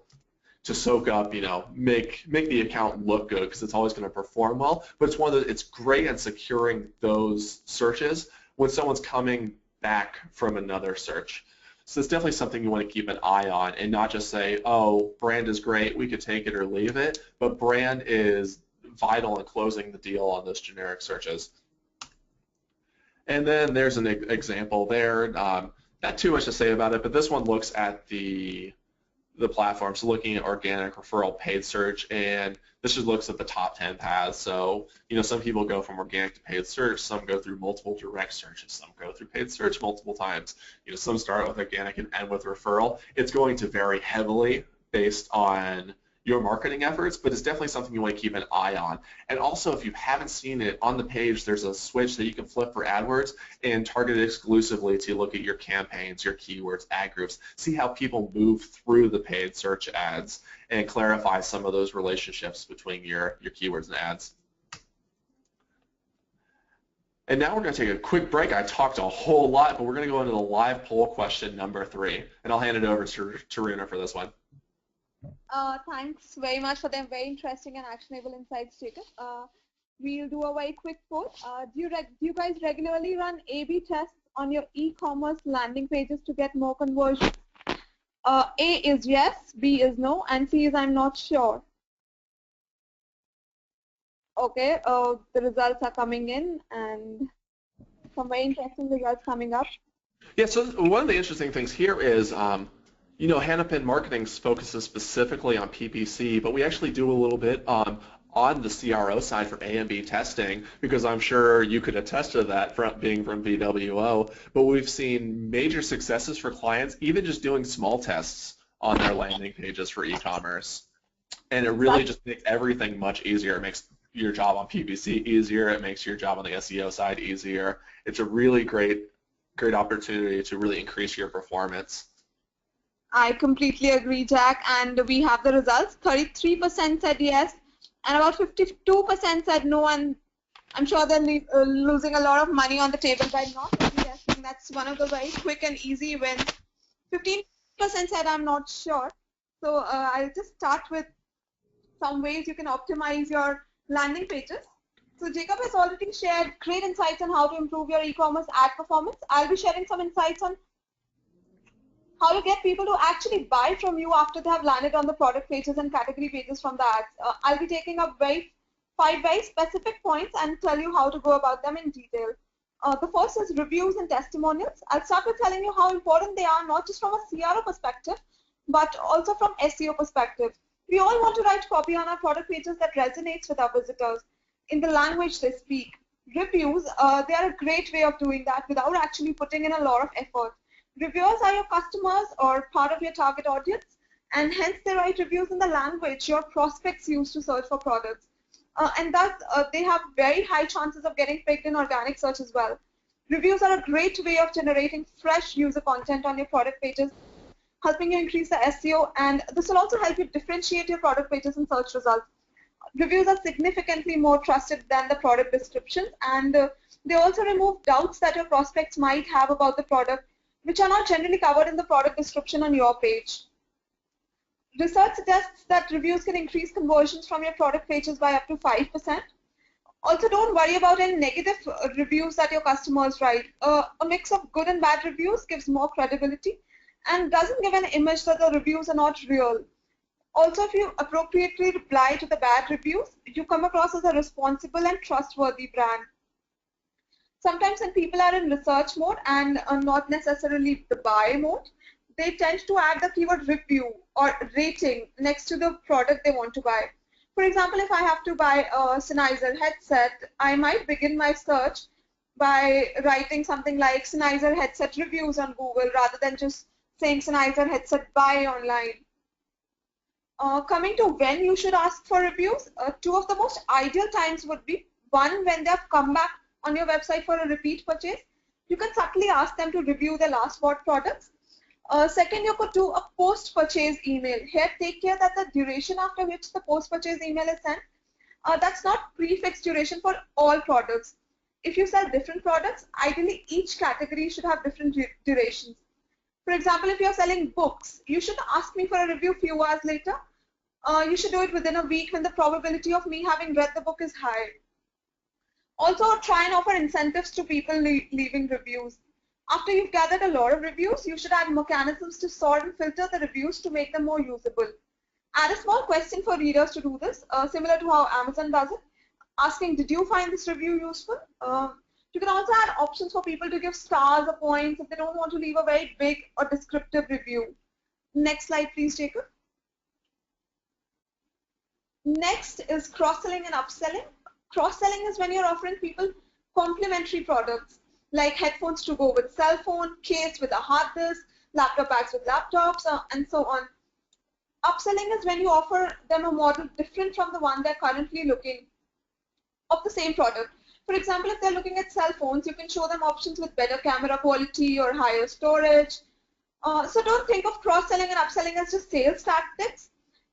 Speaker 1: soak up, make the account look good because it's always going to perform well. But it's great at securing those searches when someone's coming back from another search. So it's definitely something you want to keep an eye on and not just say, oh, brand is great, we could take it or leave it, but brand is vital in closing the deal on those generic searches. And then there's an example there. Not too much to say about it, but this one looks at the platform. So looking at organic, referral, paid search, and this just looks at the top 10 paths. So, some people go from organic to paid search, some go through multiple direct searches, some go through paid search multiple times. Some start with organic and end with referral. It's going to vary heavily based on your marketing efforts, but it's definitely something you want to keep an eye on. And also, if you haven't seen it, on the page there's a switch that you can flip for AdWords and target it exclusively to look at your campaigns, your keywords, ad groups, see how people move through the paid search ads and clarify some of those relationships between your keywords and ads. And now we're going to take a quick break. I talked a whole lot, but we're going to go into the live poll question number 3, and I'll hand it over to Taruna for this one.
Speaker 2: Thanks very much for them. Very interesting and actionable insights, Jacob. We'll do a very quick poll. Do you guys regularly run A/B tests on your e-commerce landing pages to get more conversions? A is yes, B is no, and C is I'm not sure. Okay, the results are coming in, and some very interesting results coming up.
Speaker 1: Yeah, so one of the interesting things here is Hannafin Marketing focuses specifically on PPC, but we actually do a little bit on the CRO side for A and B testing, because I'm sure you could attest to that from being from VWO, but we've seen major successes for clients, even just doing small tests on their landing pages for e-commerce. And it really just makes everything much easier. It makes your job on PPC easier. It makes your job on the SEO side easier. It's a really great opportunity to really increase your performance.
Speaker 2: I completely agree, Jack, and we have the results. 33% said yes, and about 52% said no, and I'm sure they're losing a lot of money on the table by not testing. That's one of the very quick and easy wins. 15% said I'm not sure. So I'll just start with some ways you can optimize your landing pages. So Jacob has already shared great insights on how to improve your e-commerce ad performance. I'll be sharing some insights on how to get people to actually buy from you after they have landed on the product pages and category pages from the ads. I'll be taking up 5 very specific points and tell you how to go about them in detail. The first is reviews and testimonials. I'll start with telling you how important they are, not just from a CRO perspective, but also from SEO perspective. We all want to write copy on our product pages that resonates with our visitors in the language they speak. Reviews, they are a great way of doing that without actually putting in a lot of effort. Reviewers are your customers or part of your target audience, and hence they write reviews in the language your prospects use to search for products. And thus, they have very high chances of getting picked in organic search as well. Reviews are a great way of generating fresh user content on your product pages, helping you increase the SEO, and this will also help you differentiate your product pages in search results. Reviews are significantly more trusted than the product descriptions, and they also remove doubts that your prospects might have about the product, which are not generally covered in the product description on your page. Research suggests that reviews can increase conversions from your product pages by up to 5%. Also, don't worry about any negative reviews that your customers write. A mix of good and bad reviews gives more credibility and doesn't give an image that the reviews are not real. Also, if you appropriately reply to the bad reviews, you come across as a responsible and trustworthy brand. Sometimes when people are in research mode and not necessarily the buy mode, they tend to add the keyword review or rating next to the product they want to buy. For example, if I have to buy a Sennheiser headset, I might begin my search by writing something like Sennheiser headset reviews on Google rather than just saying Sennheiser headset buy online. Coming to when you should ask for reviews, two of the most ideal times would be one, when they have come back on your website for a repeat purchase. You can subtly ask them to review their last bought products. Second, you could do a post-purchase email. Here, take care that the duration after which the post-purchase email is sent, that's not prefixed duration for all products. If you sell different products, ideally each category should have different durations. For example, if you're selling books, you should ask me for a review a few hours later. You should do it within a week when the probability of me having read the book is high. Also, try and offer incentives to people leaving reviews. After you've gathered a lot of reviews, you should add mechanisms to sort and filter the reviews to make them more usable. Add a small question for readers to do this, similar to how Amazon does it, asking, did you find this review useful? You can also add options for people to give stars or points if they don't want to leave a very big or descriptive review. Next slide, please, Jacob. Next is cross-selling and upselling. Cross-selling is when you're offering people complementary products like headphones to go with cell phone, case with a hard disk, laptop bags with laptops, and so on. Upselling is when you offer them a model different from the one they're currently looking of the same product. For example, if they're looking at cell phones, you can show them options with better camera quality or higher storage. So don't think of cross-selling and upselling as just sales tactics.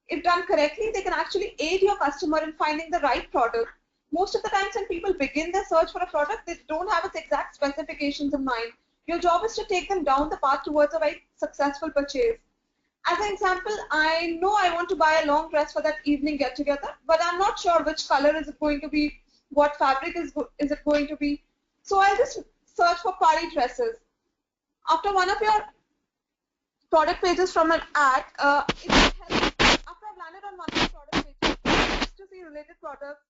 Speaker 2: If done correctly, they can actually aid your customer in finding the right product. Most of the times when people begin their search for a product, they don't have its exact specifications in mind. Your job is to take them down the path towards a very successful purchase. As an example, I know I want to buy a long dress for that evening get-together, but I'm not sure which color is it going to be, what fabric is it going to be. So I'll just search for party dresses. After one of your product pages from an ad, it helps. After I've landed on one of the product pages, to see related products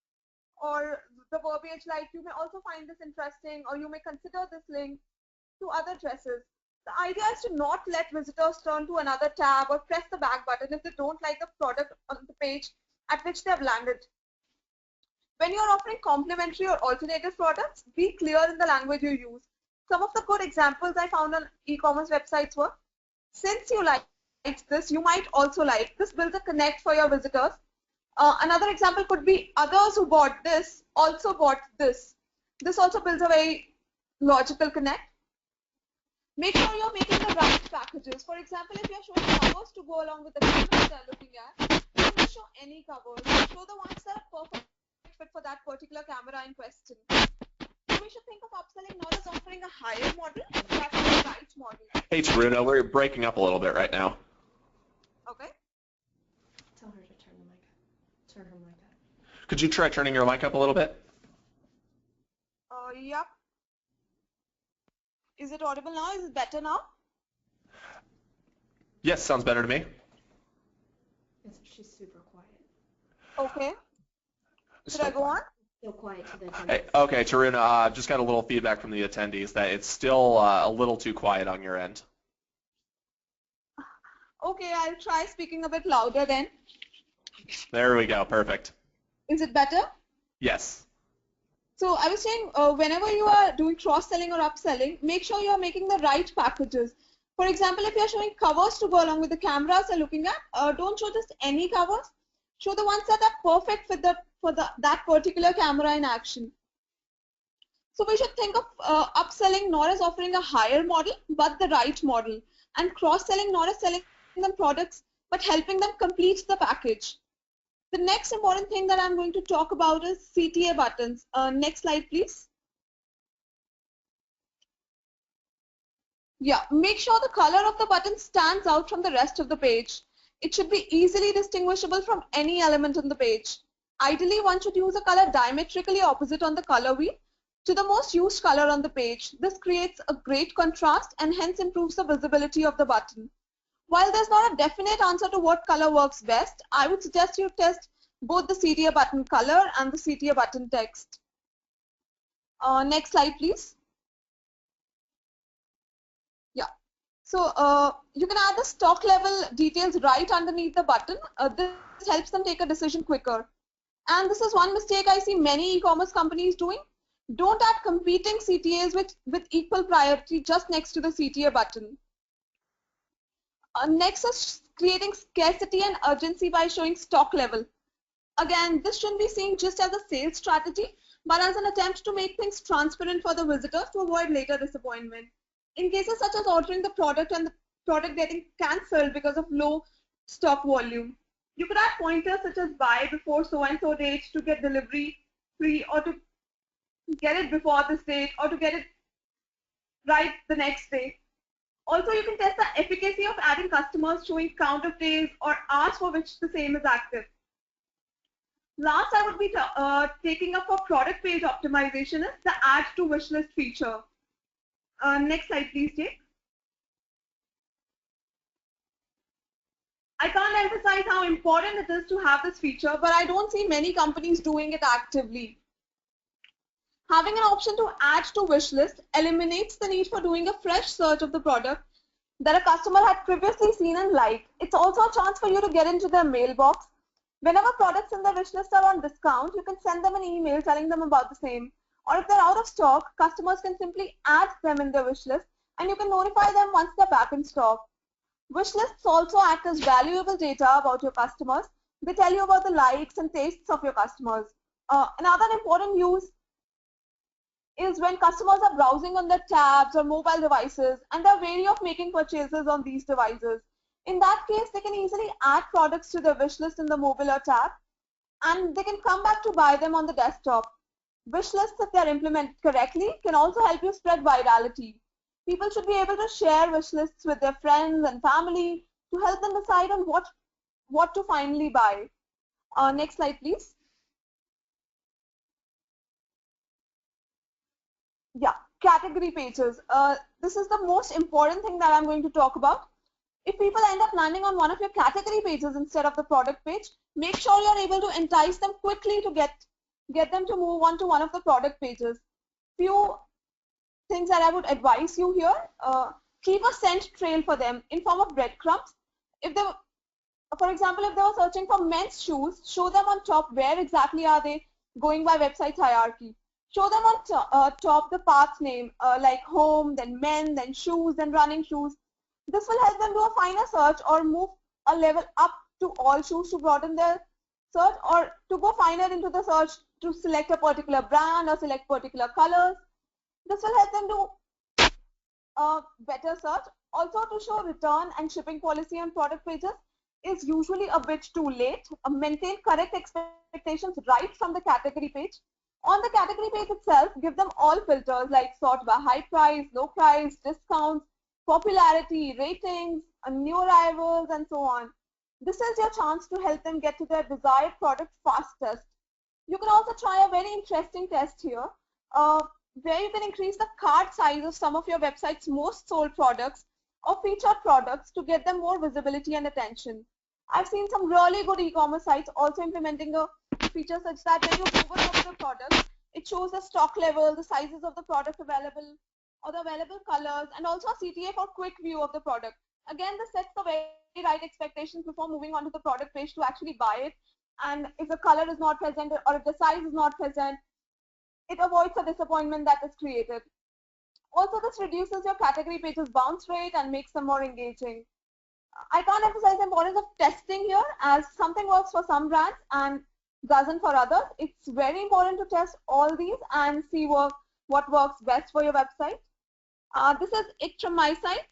Speaker 2: or the verbiage like you may also find this interesting or you may consider this link to other dresses. The idea is to not let visitors turn to another tab or press the back button if they don't like the product on the page at which they have landed. When you're offering complementary or alternative products, be clear in the language you use. Some of the good examples I found on e-commerce websites were, since you like this, you might also like this. Builds a connect for your visitors. Another example could be, others who bought this also bought this. This also builds a very logical connect. Make sure you're making the right packages. For example, if you're showing covers to go along with the camera they're looking at, don't show any covers. Show the ones that are perfect fit for that particular camera in question. So we should think of upselling not as offering a higher model, but the right model.
Speaker 1: Hey, Taruna, we're breaking up a little bit right now.
Speaker 2: Okay.
Speaker 3: Tell her to turn the mic up. Turn her mic up.
Speaker 1: Could you try turning your mic up a little bit?
Speaker 2: Yep. Is it audible now? Is it better now?
Speaker 1: Yes, sounds better to me.
Speaker 3: She's super quiet.
Speaker 2: Okay. Should I go on?
Speaker 3: Still quiet to the attendees.
Speaker 1: Hey, okay, Taruna, just got a little feedback from the attendees that it's still a little too quiet on your end.
Speaker 2: Okay, I'll try speaking a bit louder then.
Speaker 1: There we go, perfect.
Speaker 2: Is it better?
Speaker 1: Yes.
Speaker 2: So I was saying, whenever you are doing cross-selling or upselling, make sure you're making the right packages. For example, if you're showing covers to go along with the cameras you're looking at, don't show just any covers. Show the ones that are perfect for that particular camera in action. So we should think of upselling not as offering a higher model, but the right model. And cross-selling not as selling them products, but helping them complete the package. The next important thing that I'm going to talk about is CTA buttons. Next slide, please. Yeah, make sure the color of the button stands out from the rest of the page. It should be easily distinguishable from any element on the page. Ideally, one should use a color diametrically opposite on the color wheel to the most used color on the page. This creates a great contrast and hence improves the visibility of the button. While there's not a definite answer to what color works best, I would suggest you test both the CTA button color and the CTA button text. Next slide, please. Yeah. So you can add the stock level details right underneath the button. This helps them take a decision quicker. And this is one mistake I see many e-commerce companies doing. Don't add competing CTAs with equal priority just next to the CTA button. Next is creating scarcity and urgency by showing stock level. Again, this shouldn't be seen just as a sales strategy, but as an attempt to make things transparent for the visitors to avoid later disappointment. In cases such as ordering the product and the product getting cancelled because of low stock volume, you could add pointers such as buy before so-and-so date to get delivery free, or to get it before this date, or to get it right the next day. Also, you can test the efficacy of adding customers showing count of days or hours for which the same is active. Last, I would be taking up for product page optimization is the add to wish list feature. Next slide, please, Jake. I can't emphasize how important it is to have this feature, but I don't see many companies doing it actively. Having an option to add to wish list eliminates the need for doing a fresh search of the product that a customer had previously seen and liked. It's also a chance for you to get into their mailbox. Whenever products in the wish list are on discount, you can send them an email telling them about the same. Or if they're out of stock, customers can simply add them in their wish list and you can notify them once they're back in stock. Wish lists also act as valuable data about your customers. They tell you about the likes and tastes of your customers. Another important use is when customers are browsing on their tabs or mobile devices and they're wary of making purchases on these devices. In that case, they can easily add products to their wish list in the mobile or tab, and they can come back to buy them on the desktop. Wish lists, if they're implemented correctly, can also help you spread virality. People should be able to share wish lists with their friends and family to help them decide on what to finally buy. Next slide, please. Yeah, category pages. This is the most important thing that I'm going to talk about. If people end up landing on one of your category pages instead of the product page, make sure you're able to entice them quickly to get them to move on to one of the product pages. Few things that I would advise you here. Keep a scent trail for them in form of breadcrumbs. If they, for example, if they were searching for men's shoes, show them on top where exactly are they going by website's hierarchy. Show them on top the path name, like home, then men, then shoes, then running shoes. This will help them do a finer search or move a level up to all shoes to broaden their search, or to go finer into the search to select a particular brand or select particular colors. This will help them do a better search. Also, to show return and shipping policy on product pages is usually a bit too late. Maintain correct expectations right from the category page. On the category page itself, give them all filters like sort by high price, low price, discounts, popularity, ratings, new arrivals, and so on. This is your chance to help them get to their desired product fastest. You can also try a very interesting test here, where you can increase the cart size of some of your website's most sold products or featured products to get them more visibility and attention. I've seen some really good e-commerce sites also implementing a feature such that when you hover over the product, it shows the stock level, the sizes of the product available, or the available colors, and also a CTA for quick view of the product. Again, this sets the very right expectations before moving on to the product page to actually buy it. And if the color is not present or if the size is not present, it avoids the disappointment that is created. Also, this reduces your category page's bounce rate and makes them more engaging. I can't emphasize the importance of testing here, as something works for some brands and doesn't for others. It's very important to test all these and see what works best for your website. This is it from my side.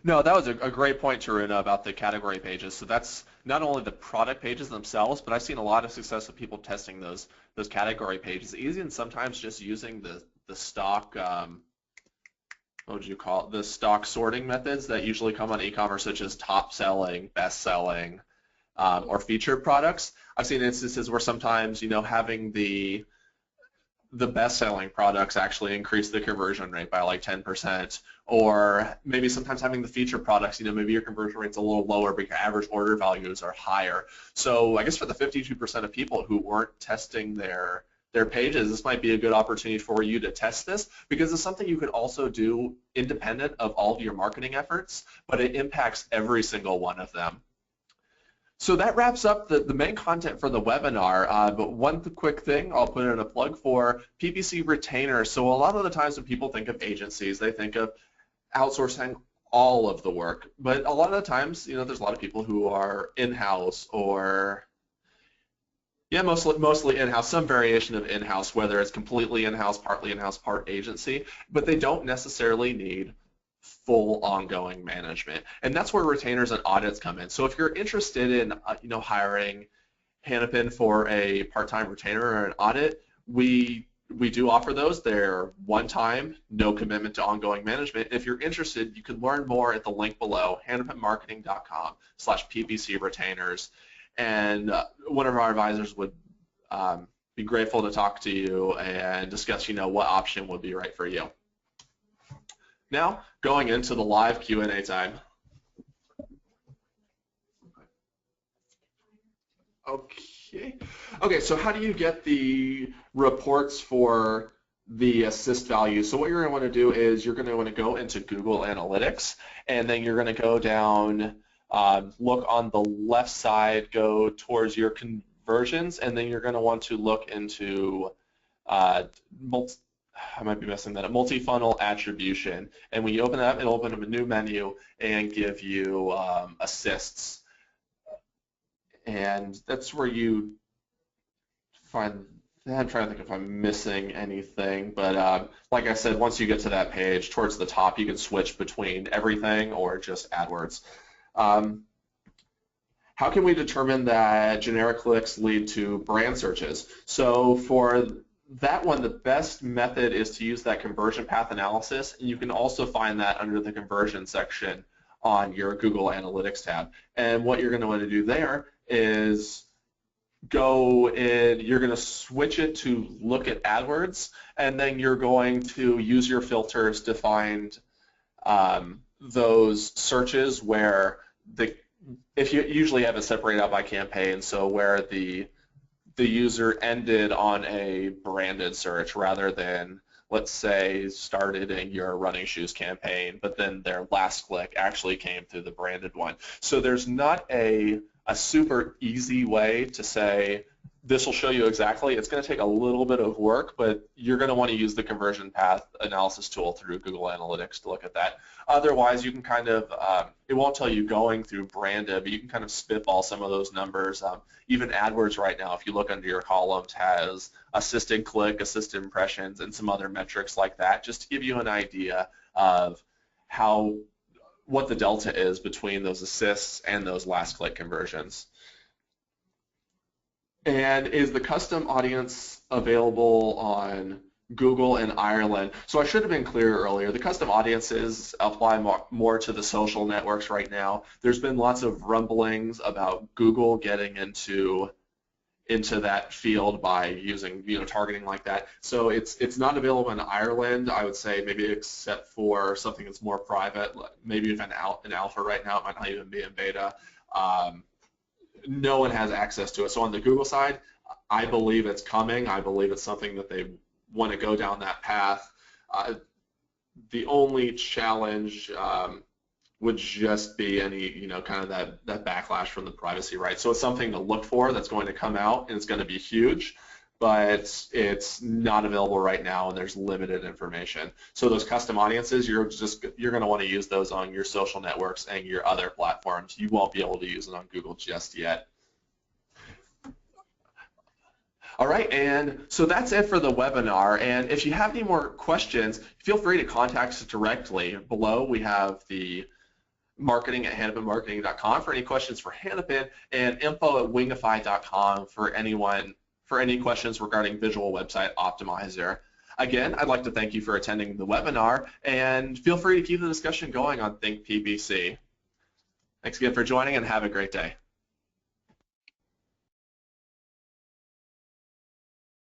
Speaker 1: No, that was a great point, Taruna, about the category pages. So that's not only the product pages themselves, but I've seen a lot of success of people testing those category pages, even sometimes just using the stock what would you call it, the stock sorting methods that usually come on e-commerce, such as top selling, best selling, or featured products. I've seen instances where sometimes, having the best-selling products actually increase the conversion rate by like 10%, or maybe sometimes having the featured products, maybe your conversion rate's a little lower, but your average order values are higher. So I guess for the 52% of people who weren't testing their pages, this might be a good opportunity for you to test this, because it's something you could also do independent of all of your marketing efforts, but it impacts every single one of them. So that wraps up the main content for the webinar, but one quick thing I'll put in a plug for PPC retainers. So a lot of the times when people think of agencies, they think of outsourcing all of the work, but a lot of the times, there's a lot of people who are in-house or, mostly in-house, some variation of in-house, whether it's completely in-house, partly in-house, part agency, but they don't necessarily need full ongoing management, and that's where retainers and audits come in. So if you're interested in hiring Hannafin for a part-time retainer or an audit, we do offer those. They're one-time, no commitment to ongoing management. If you're interested, you can learn more at the link below, hannafinmarketing.com/PPC retainers, and one of our advisors would be grateful to talk to you and discuss what option would be right for you. Now, going into the live Q&A time. Okay, so how do you get the reports for the assist value? So what you're going to want to do is you're going to want to go into Google Analytics, and then you're going to go down, look on the left side, go towards your conversions, and then you're going to want to look into I might be messing that up, multi-funnel attribution. And when you open that up, it'll open up a new menu and give you assists. And that's where you find, I'm trying to think if I'm missing anything, but like I said, once you get to that page, towards the top, you can switch between everything or just AdWords. How can we determine that generic clicks lead to brand searches? So for that one, the best method is to use that conversion path analysis, and you can also find that under the conversion section on your Google Analytics tab. And what you're going to want to do there is go in, you're going to switch it to look at AdWords, and then you're going to use your filters to find those searches where if you usually have it separated out by campaign, so where the user ended on a branded search rather than, let's say, started in your running shoes campaign, but then their last click actually came through the branded one. So there's not a super easy way to say this will show you exactly. It's going to take a little bit of work, but you're going to want to use the conversion path analysis tool through Google Analytics to look at that. Otherwise, you can kind of, it won't tell you going through branded, but you can kind of spitball some of those numbers. Even AdWords right now, if you look under your columns, has assisted click, assisted impressions, and some other metrics like that, just to give you an idea of what the delta is between those assists and those last click conversions. And is the custom audience available on Google and Ireland? So I should have been clear earlier. The custom audiences apply more to the social networks right now. There's been lots of rumblings about Google getting into that field by using targeting like that. So it's not available in Ireland, I would say, maybe except for something that's more private, maybe even in alpha right now. It might not even be in beta. No one has access to it. So on the Google side, I believe it's coming. I believe it's something that they want to go down that path. The only challenge would just be any, kind of that backlash from the privacy rights. So it's something to look for that's going to come out, and it's going to be huge, but it's not available right now, and there's limited information. So those custom audiences, you're going to want to use those on your social networks and your other platforms. You won't be able to use it on Google just yet. All right, and so that's it for the webinar. And if you have any more questions, feel free to contact us directly. Below we have the marketing@hannafinmarketing.com for any questions for Hannafin, and info@wingify.com for any questions regarding Visual Website Optimizer. Again, I'd like to thank you for attending the webinar, and feel free to keep the discussion going on Think PPC. Thanks again for joining, and have a great day.